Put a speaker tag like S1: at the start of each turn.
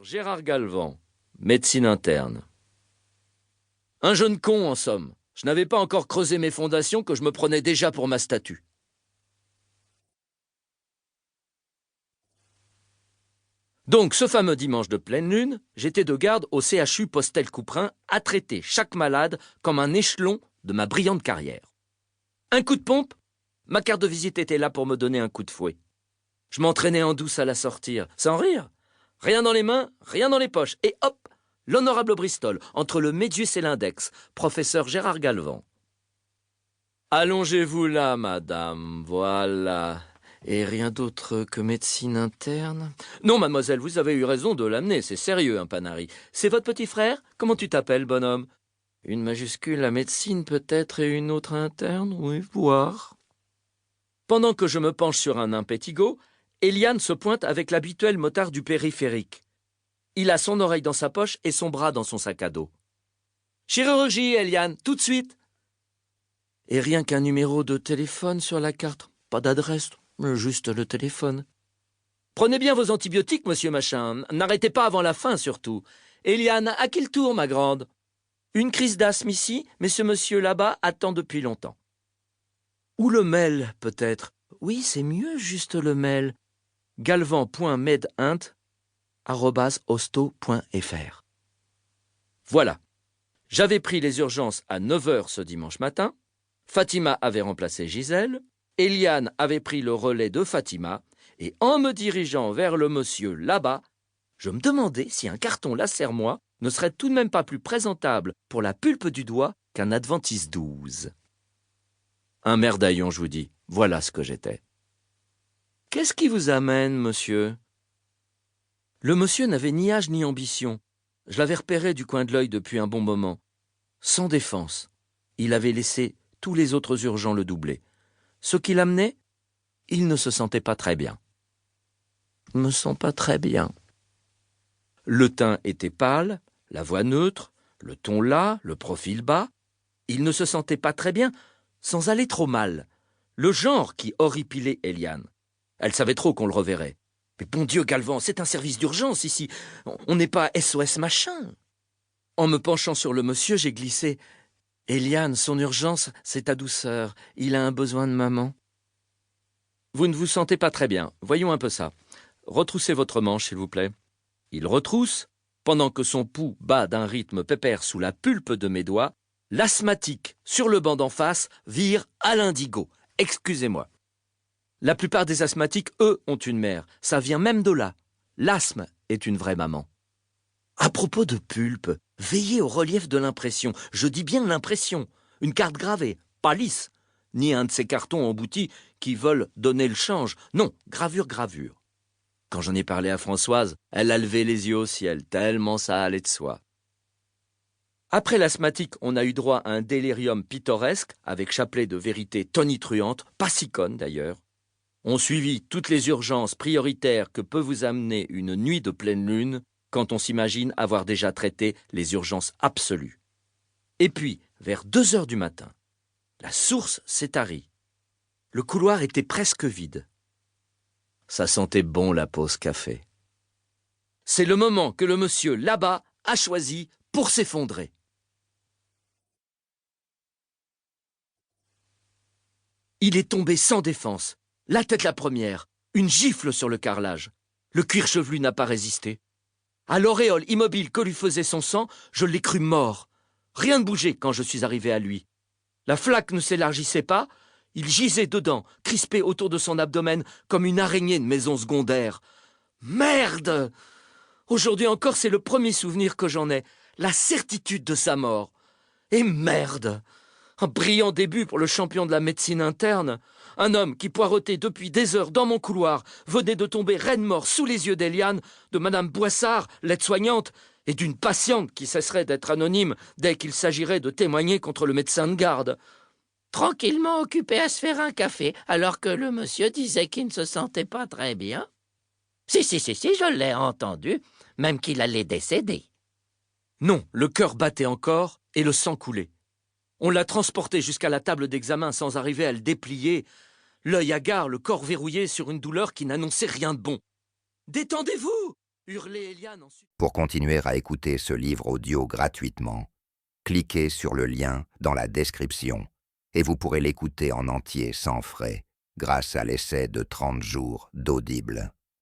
S1: Gérard Galvan, médecine interne. Un jeune con, en somme. Je n'avais pas encore creusé mes fondations que je me prenais déjà pour ma statue. Donc, ce fameux dimanche de pleine lune, j'étais de garde au CHU Postel-Couperin à traiter chaque malade comme un échelon de ma brillante carrière. Un coup de pompe, ma carte de visite était là pour me donner un coup de fouet. Je m'entraînais en douce à la sortir, sans rire. Rien dans les mains, rien dans les poches. Et hop, l'honorable Bristol, entre le médius et l'index, professeur Gérard Galvan. Allongez-vous là, madame, voilà. Et rien d'autre que médecine interne? Non, mademoiselle, vous avez eu raison de l'amener, c'est sérieux, un Panari. C'est votre petit frère? Comment tu t'appelles, bonhomme? Une majuscule à médecine peut-être et une autre interne? Oui, voir. Pendant que je me penche sur un impétigo, Eliane se pointe avec l'habituel motard du périphérique. Il a son oreille dans sa poche et son bras dans son sac à dos. Chirurgie, Eliane, tout de suite. Et rien qu'un numéro de téléphone sur la carte. Pas d'adresse, juste le téléphone. Prenez bien vos antibiotiques, monsieur Machin. N'arrêtez pas avant la fin, surtout. Eliane, à qui le tour, ma grande? Une crise d'asthme ici, mais ce monsieur là-bas attend depuis longtemps. Ou le mail, peut-être. Oui, c'est mieux, juste le mail. galvan.medint@hosto.fr. Voilà. J'avais pris les urgences à 9h ce dimanche matin. Fatima avait remplacé Gisèle. Eliane avait pris le relais de Fatima. Et en me dirigeant vers le monsieur là-bas, je me demandais si un carton Lacermois ne serait tout de même pas plus présentable pour la pulpe du doigt qu'un Adventiste 12. Un merdaillon, je vous dis. Voilà ce que j'étais. Qu'est-ce qui vous amène, monsieur? Le monsieur n'avait ni âge ni ambition. Je l'avais repéré du coin de l'œil depuis un bon moment. Sans défense. Il avait laissé tous les autres urgents le doubler. Ce qui l'amenait, il ne se sentait pas très bien. Je me sens pas très bien. Le teint était pâle, la voix neutre, le ton las, le profil bas. Il ne se sentait pas très bien, sans aller trop mal. Le genre qui horripilait Eliane. Elle savait trop qu'on le reverrait. Mais bon Dieu, Galvan, c'est un service d'urgence ici. On n'est pas SOS machin. En me penchant sur le monsieur, j'ai glissé. Eliane, son urgence, c'est ta douceur. Il a un besoin de maman. Vous ne vous sentez pas très bien. Voyons un peu ça. Retroussez votre manche, s'il vous plaît. Il retrousse. Pendant que son pouls bat d'un rythme pépère sous la pulpe de mes doigts, l'asthmatique, sur le banc d'en face, vire à l'indigo. Excusez-moi. La plupart des asthmatiques, eux, ont une mère. Ça vient même de là. L'asthme est une vraie maman. À propos de pulpe, veillez au relief de l'impression. Je dis bien l'impression. Une carte gravée, pas lisse. Ni un de ces cartons emboutis qui veulent donner le change. Non, gravure. Quand j'en ai parlé à Françoise, elle a levé les yeux au ciel, tellement ça allait de soi. Après l'asthmatique, on a eu droit à un délirium pittoresque, avec chapelet de vérité tonitruante, pas si conne d'ailleurs. On suivit toutes les urgences prioritaires que peut vous amener une nuit de pleine lune quand on s'imagine avoir déjà traité les urgences absolues. Et puis, vers 2h du matin, la source s'est tarie. Le couloir était presque vide. Ça sentait bon la pause café. C'est le moment que le monsieur là-bas a choisi pour s'effondrer. Il est tombé sans défense. La tête la première, une gifle sur le carrelage. Le cuir chevelu n'a pas résisté. À l'auréole immobile que lui faisait son sang, je l'ai cru mort. Rien ne bougeait quand je suis arrivé à lui. La flaque ne s'élargissait pas, il gisait dedans, crispé autour de son abdomen comme une araignée de maison secondaire. Merde! Aujourd'hui encore, c'est le premier souvenir que j'en ai, la certitude de sa mort. Et merde! Un brillant début pour le champion de la médecine interne. Un homme qui poireautait depuis des heures dans mon couloir venait de tomber raide mort sous les yeux d'Eliane, de Madame Boissard, l'aide-soignante, et d'une patiente qui cesserait d'être anonyme dès qu'il s'agirait de témoigner contre le médecin de garde.
S2: Tranquillement occupé à se faire un café, alors que le monsieur disait qu'il ne se sentait pas très bien. Si, je l'ai entendu, même qu'il allait décéder.
S1: Non, le cœur battait encore et le sang coulait. On l'a transporté jusqu'à la table d'examen sans arriver à le déplier, l'œil hagard, le corps verrouillé sur une douleur qui n'annonçait rien de bon. « Détendez-vous ! hurlait Eliane ensuite.
S3: Pour continuer à écouter ce livre audio gratuitement, cliquez sur le lien dans la description et vous pourrez l'écouter en entier sans frais grâce à l'essai de 30 jours d'Audible.